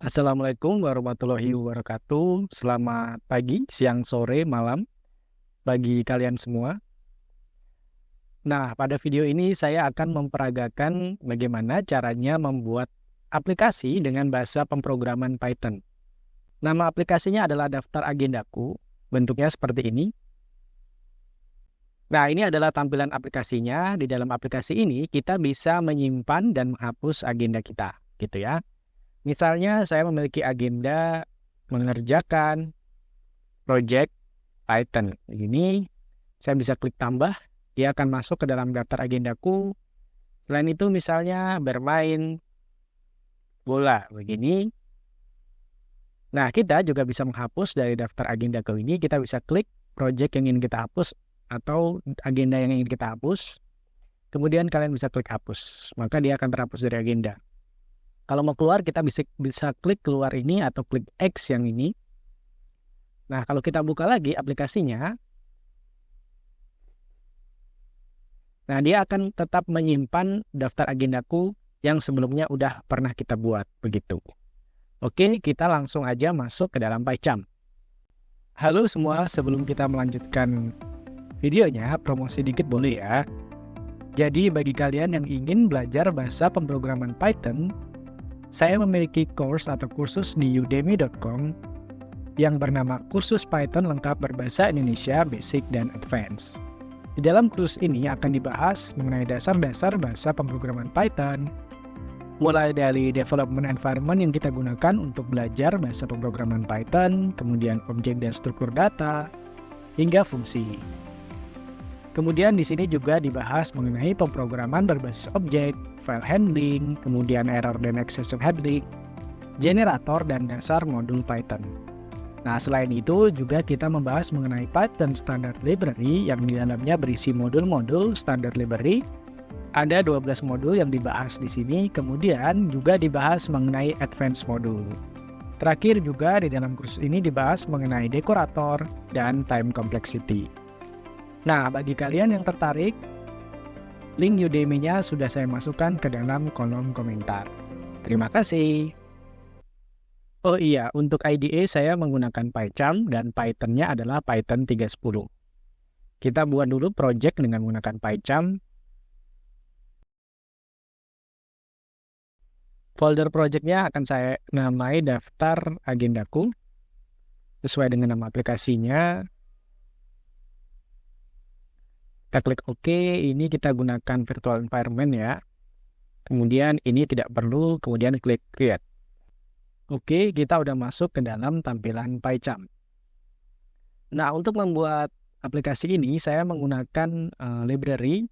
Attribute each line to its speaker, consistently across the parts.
Speaker 1: Assalamualaikum warahmatullahi wabarakatuh. Selamat pagi, siang, sore, malam bagi kalian semua. Nah, pada video ini saya akan memperagakan bagaimana caranya membuat aplikasi dengan bahasa pemrograman Python. Nama aplikasinya adalah daftar agendaku, bentuknya seperti ini. Nah, ini adalah tampilan aplikasinya. Di dalam aplikasi ini kita bisa menyimpan dan menghapus agenda kita, gitu ya. Misalnya saya memiliki agenda mengerjakan project Python. Ini saya bisa klik tambah, dia akan masuk ke dalam daftar agendaku. Selain itu misalnya bermain bola begini. Nah, kita juga bisa menghapus dari daftar agendaku ini. Kita bisa klik project yang ingin kita hapus atau agenda yang ingin kita hapus. Kemudian kalian bisa klik hapus, maka dia akan terhapus dari agenda. Kalau mau keluar, kita bisa klik keluar ini atau klik X yang ini. Nah, kalau kita buka lagi aplikasinya, nah dia akan tetap menyimpan daftar agendaku yang sebelumnya udah pernah kita buat, begitu. Oke, kita langsung aja masuk ke dalam PyCharm. Halo semua, sebelum kita melanjutkan videonya, promosi dikit boleh ya. Jadi bagi kalian yang ingin belajar bahasa pemrograman Python, saya memiliki course atau kursus di udemy.com yang bernama Kursus Python Lengkap Berbahasa Indonesia Basic dan Advance. Di dalam kursus ini akan dibahas mengenai dasar-dasar bahasa pemrograman Python, mulai dari development environment yang kita gunakan untuk belajar bahasa pemrograman Python, kemudian objek dan struktur data, hingga fungsi. Kemudian di sini juga dibahas mengenai pemrograman berbasis objek, file handling, kemudian error dan exception handling, generator, dan dasar modul Python. Nah, selain itu juga kita membahas mengenai Python Standard Library yang di dalamnya berisi modul-modul Standard Library. Ada 12 modul yang dibahas di sini, kemudian juga dibahas mengenai Advanced Modul. Terakhir juga di dalam kursus ini dibahas mengenai dekorator dan time complexity. Nah, bagi kalian yang tertarik, link Udemy-nya sudah saya masukkan ke dalam kolom komentar. Terima kasih. Oh iya, untuk IDE saya menggunakan PyCharm dan Python-nya adalah Python 3.10. Kita buat dulu project dengan menggunakan PyCharm. Folder project-nya akan saya namai daftar agendaku sesuai dengan nama aplikasinya. Kita klik OK, ini kita gunakan virtual environment ya. Kemudian ini tidak perlu, kemudian klik create. Oke, kita udah masuk ke dalam tampilan PyCharm. Nah, untuk membuat aplikasi ini, saya menggunakan library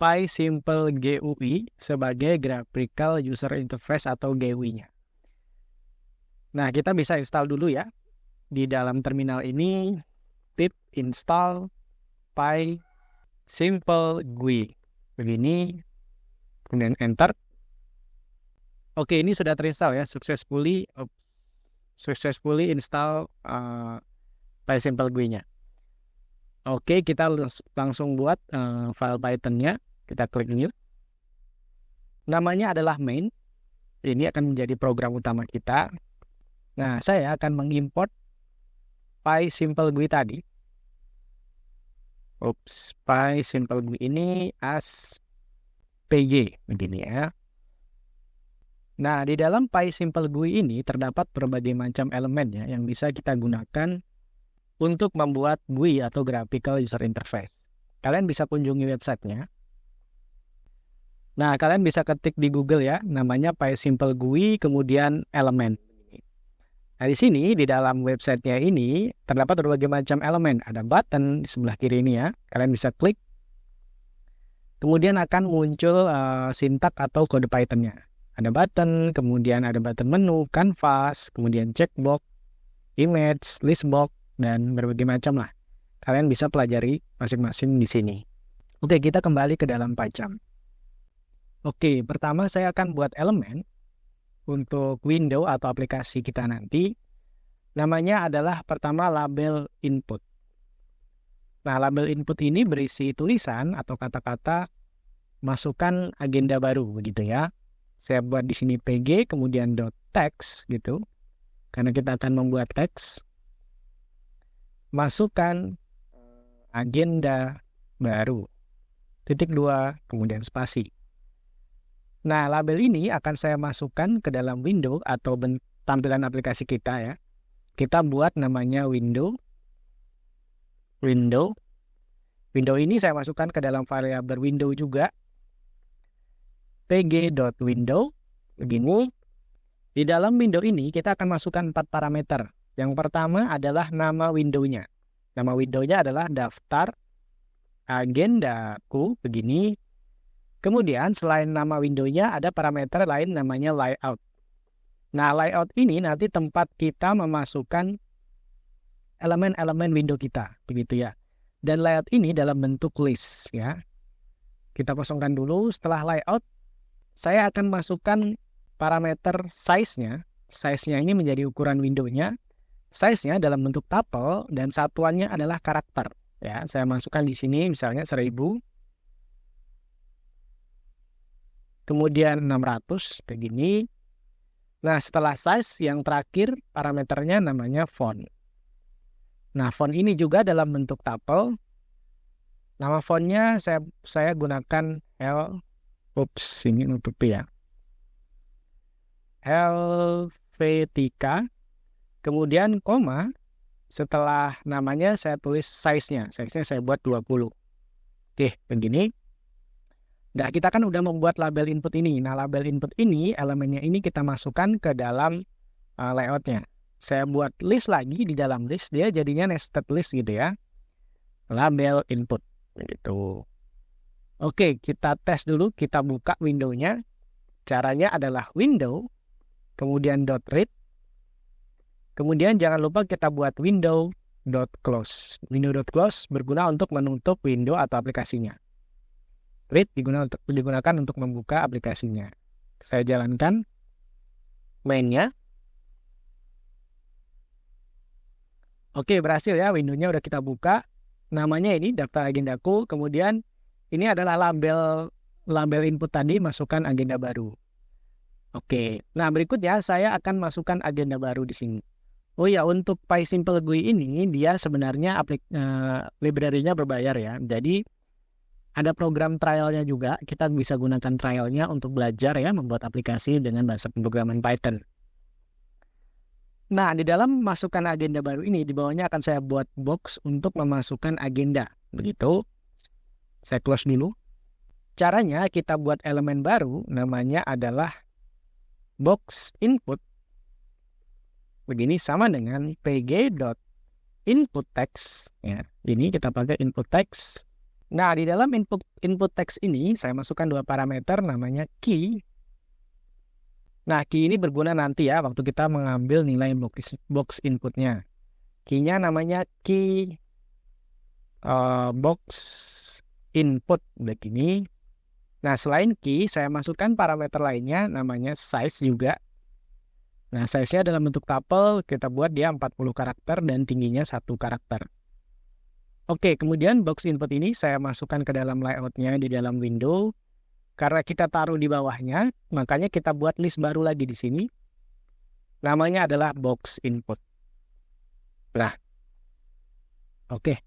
Speaker 1: PySimpleGUI sebagai Graphical User Interface atau GUI-nya. Nah, kita bisa install dulu ya. Di dalam terminal ini, pip install PySimpleGUI. Begini, kemudian enter. Oke, ini sudah terinstall ya, successfully install PySimpleGUI-nya. Oke, kita langsung buat file Python-nya. Kita klik new. Namanya adalah main. Ini akan menjadi program utama kita. Nah, saya akan mengimport PySimpleGUI tadi. PySimpleGUI ini as PG begini ya. Nah, di dalam PySimpleGUI ini terdapat berbagai macam elemen ya yang bisa kita gunakan untuk membuat GUI atau Graphical User Interface. Kalian bisa kunjungi websitenya. Nah, kalian bisa ketik di Google ya, namanya PySimpleGUI kemudian elemen. Nah, di sini di dalam websitenya ini terdapat berbagai macam elemen. Ada button di sebelah kiri ini ya. Kalian bisa klik. Kemudian akan muncul sintak atau kode Python-nya. Ada button, kemudian ada button menu, canvas, kemudian checkbox, image, listbox, dan berbagai macam lah. Kalian bisa pelajari masing-masing di sini. Oke, kita kembali ke dalam PyCharm. Oke, pertama saya akan buat elemen untuk window atau aplikasi kita nanti. Namanya adalah pertama label input. Nah, label input ini berisi tulisan atau kata-kata masukkan agenda baru begitu ya. Saya buat di sini PG, kemudian teks gitu, karena kita akan membuat teks, masukkan agenda baru, titik 2, kemudian spasi. Nah, label ini akan saya masukkan ke dalam window atau tampilan aplikasi kita ya. Kita buat namanya window. Window ini saya masukkan ke dalam variabel window juga. pg.window, begini. Di dalam window ini kita akan masukkan 4 parameter. Yang pertama adalah nama window-nya. Nama window-nya adalah daftar agendaku, begini. Kemudian selain nama window-nya ada parameter lain namanya layout. Nah, layout ini nanti tempat kita memasukkan elemen-elemen window kita, begitu ya. Dan layout ini dalam bentuk list ya. Kita kosongkan dulu. Setelah layout, saya akan masukkan parameter size-nya. Size-nya ini menjadi ukuran window-nya. Size-nya dalam bentuk tuple dan satuannya adalah karakter. Ya, saya masukkan di sini misalnya 1000. Kemudian 600 begini. Nah, setelah size yang terakhir parameternya namanya font. Nah, font ini juga dalam bentuk tuple. Nama fontnya saya gunakan ini nutupi ya. Helvetica. Kemudian koma. Setelah namanya saya tulis size-nya. Size-nya saya buat 20. Oke, begini. Nah, kita kan udah membuat label input ini. Nah, label input ini, elemennya ini kita masukkan ke dalam layout-nya. Saya buat list lagi di dalam list, dia jadinya nested list gitu ya. Label input, gitu. Oke, kita tes dulu, kita buka window-nya. Caranya adalah window, kemudian .read. Kemudian jangan lupa kita buat window.close. Window.close berguna untuk menutup window atau aplikasinya. Read digunakan untuk membuka aplikasinya. Saya jalankan main-nya. Oke, berhasil ya. Window-nya udah kita buka. Namanya ini daftar agendaku. Kemudian ini adalah label input tadi, masukkan agenda baru. Oke. Nah, berikutnya saya akan masukkan agenda baru di sini. Oh ya, untuk PySimple GUI ini dia sebenarnya library-nya berbayar ya. Jadi ada program trialnya juga, kita bisa gunakan trialnya untuk belajar ya, membuat aplikasi dengan bahasa pemrograman Python. Nah, di dalam masukkan agenda baru ini, di bawahnya akan saya buat box untuk memasukkan agenda. Begitu, saya close dulu. Caranya kita buat elemen baru, namanya adalah box input. Begini sama dengan pg.input text. Ya, ini kita pakai input text. Nah, di dalam input text ini saya masukkan 2 parameter namanya key. Nah, key ini berguna nanti ya waktu kita mengambil nilai box inputnya. Key-nya namanya key box input begini. Nah, selain key saya masukkan parameter lainnya namanya size juga. Nah, size-nya dalam bentuk tuple, kita buat dia 40 karakter dan tingginya 1 karakter. Oke, kemudian box input ini saya masukkan ke dalam layout-nya di dalam window. Karena kita taruh di bawahnya, makanya kita buat list baru lagi di sini. Namanya adalah box input. Nah, oke.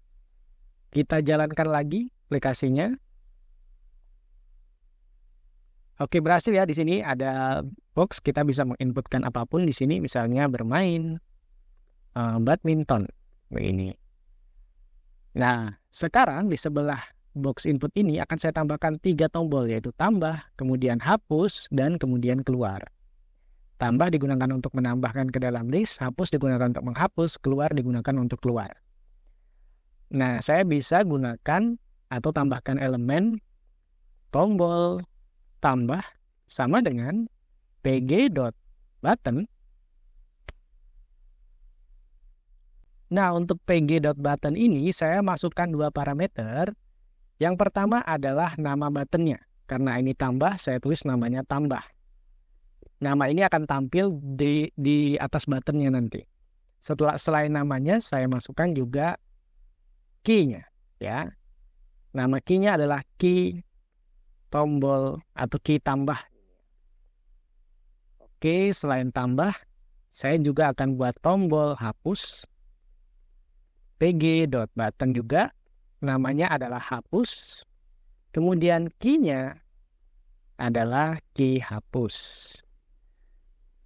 Speaker 1: Kita jalankan lagi aplikasinya. Oke, berhasil ya. Di sini ada box, kita bisa menginputkan apapun di sini, misalnya bermain badminton. Begini. Nah, sekarang di sebelah box input ini akan saya tambahkan 3 tombol, yaitu tambah, kemudian hapus, dan kemudian keluar. Tambah digunakan untuk menambahkan ke dalam list, hapus digunakan untuk menghapus, keluar digunakan untuk keluar. Nah, saya bisa gunakan atau tambahkan elemen tombol tambah sama dengan pg.button. Nah, untuk pg.button ini saya masukkan 2 parameter. Yang pertama adalah nama buttonnya. Karena ini tambah, saya tulis namanya tambah. Nama ini akan tampil di atas buttonnya nanti. Selain namanya, saya masukkan juga key-nya. Ya. Nama key-nya adalah key tombol atau key tambah. Oke, selain tambah, saya juga akan buat tombol hapus. pg.button juga, namanya adalah hapus. Kemudian key-nya adalah key hapus.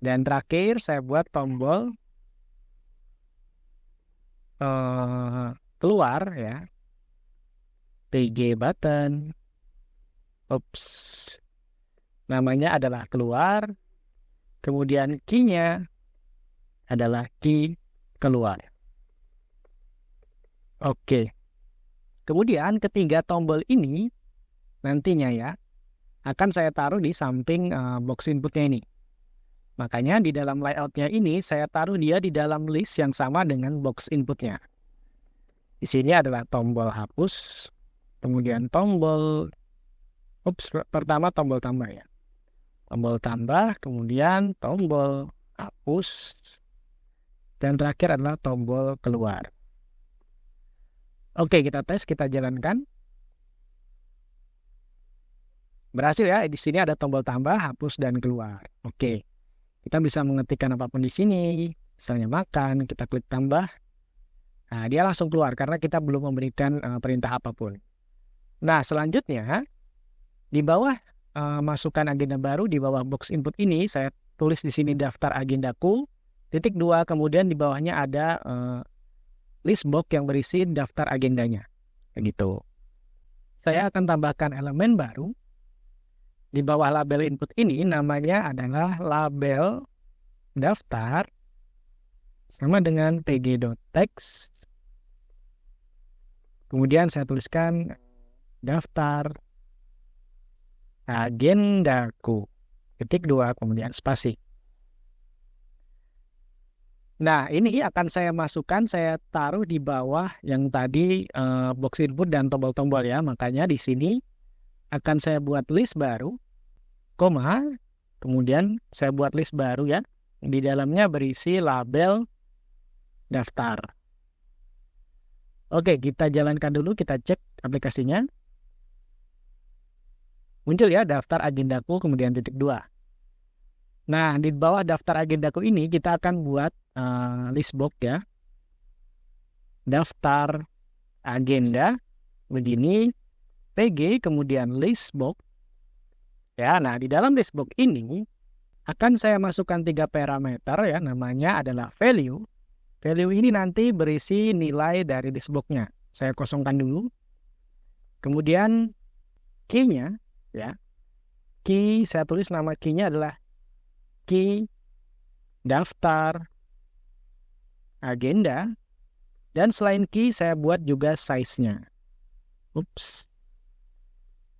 Speaker 1: Dan terakhir saya buat tombol keluar ya. pg button. Oops. Namanya adalah keluar. Kemudian key-nya adalah key keluar. Oke. Kemudian ketiga tombol ini nantinya ya akan saya taruh di samping box inputnya ini. Makanya di dalam layoutnya ini saya taruh dia di dalam list yang sama dengan box inputnya. Di sini adalah tombol hapus, kemudian tombol, pertama tombol tambah ya. Tombol tambah, kemudian tombol hapus, dan terakhir adalah tombol keluar. Oke, kita tes, kita jalankan. Berhasil ya, di sini ada tombol tambah, hapus, dan keluar. Oke, kita bisa mengetikkan apapun di sini, misalnya makan, kita klik tambah. Nah, dia langsung keluar karena kita belum memberikan perintah apapun. Nah, selanjutnya, di bawah masukkan agenda baru, di bawah box input ini, saya tulis di sini daftar agendaku, titik 2, kemudian di bawahnya ada list box yang berisi daftar agendanya. Begitu. Saya akan tambahkan elemen baru. Di bawah label input ini namanya adalah label daftar sama dengan pg.text. Kemudian saya tuliskan daftar agendaku. Titik 2, kemudian spasi. Nah, ini akan saya masukkan, saya taruh di bawah yang tadi box input dan tombol-tombol ya. Makanya di sini akan saya buat list baru, koma, kemudian saya buat list baru ya. Di dalamnya berisi label daftar. Oke, kita jalankan dulu, kita cek aplikasinya. Muncul ya daftar agendaku, kemudian titik 2. Nah, di bawah daftar agendaku ini kita akan buat list box ya. Daftar agenda begini, pg kemudian list box. Ya, nah di dalam list box ini akan saya masukkan 3 parameter ya, namanya adalah value. Value ini nanti berisi nilai dari list box-nya. Saya kosongkan dulu. Kemudian key-nya ya. Key, saya tulis nama key-nya adalah key daftar agenda, dan selain key saya buat juga size-nya. Oops.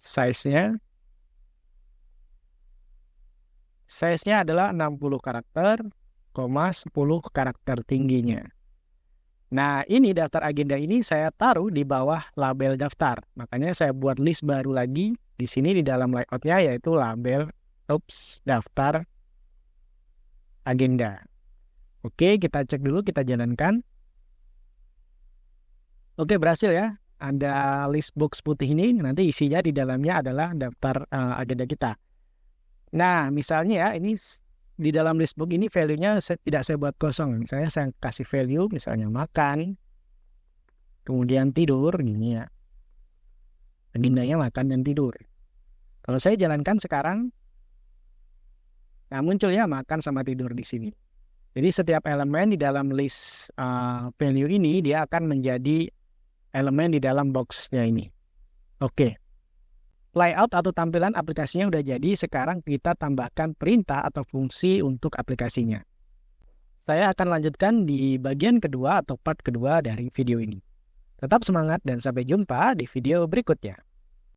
Speaker 1: Size-nya adalah 60 karakter, 10 karakter tingginya. Nah, ini daftar agenda ini saya taruh di bawah label daftar. Makanya saya buat list baru lagi di sini di dalam layoutnya, yaitu label daftar agenda. Oke, kita cek dulu, kita jalankan. Oke, berhasil ya. Ada list box putih ini, nanti isinya di dalamnya adalah daftar agenda kita. Nah, misalnya ya, ini di dalam list box ini value-nya tidak saya buat kosong. Misalnya saya kasih value, misalnya makan, kemudian tidur, gini ya. Agendanya makan dan tidur. Kalau saya jalankan sekarang, nah muncul ya makan sama tidur di sini. Jadi setiap elemen di dalam list value ini, dia akan menjadi elemen di dalam box-nya ini. Oke. Layout atau tampilan aplikasinya udah jadi, sekarang kita tambahkan perintah atau fungsi untuk aplikasinya. Saya akan lanjutkan di bagian kedua atau part kedua dari video ini. Tetap semangat dan sampai jumpa di video berikutnya.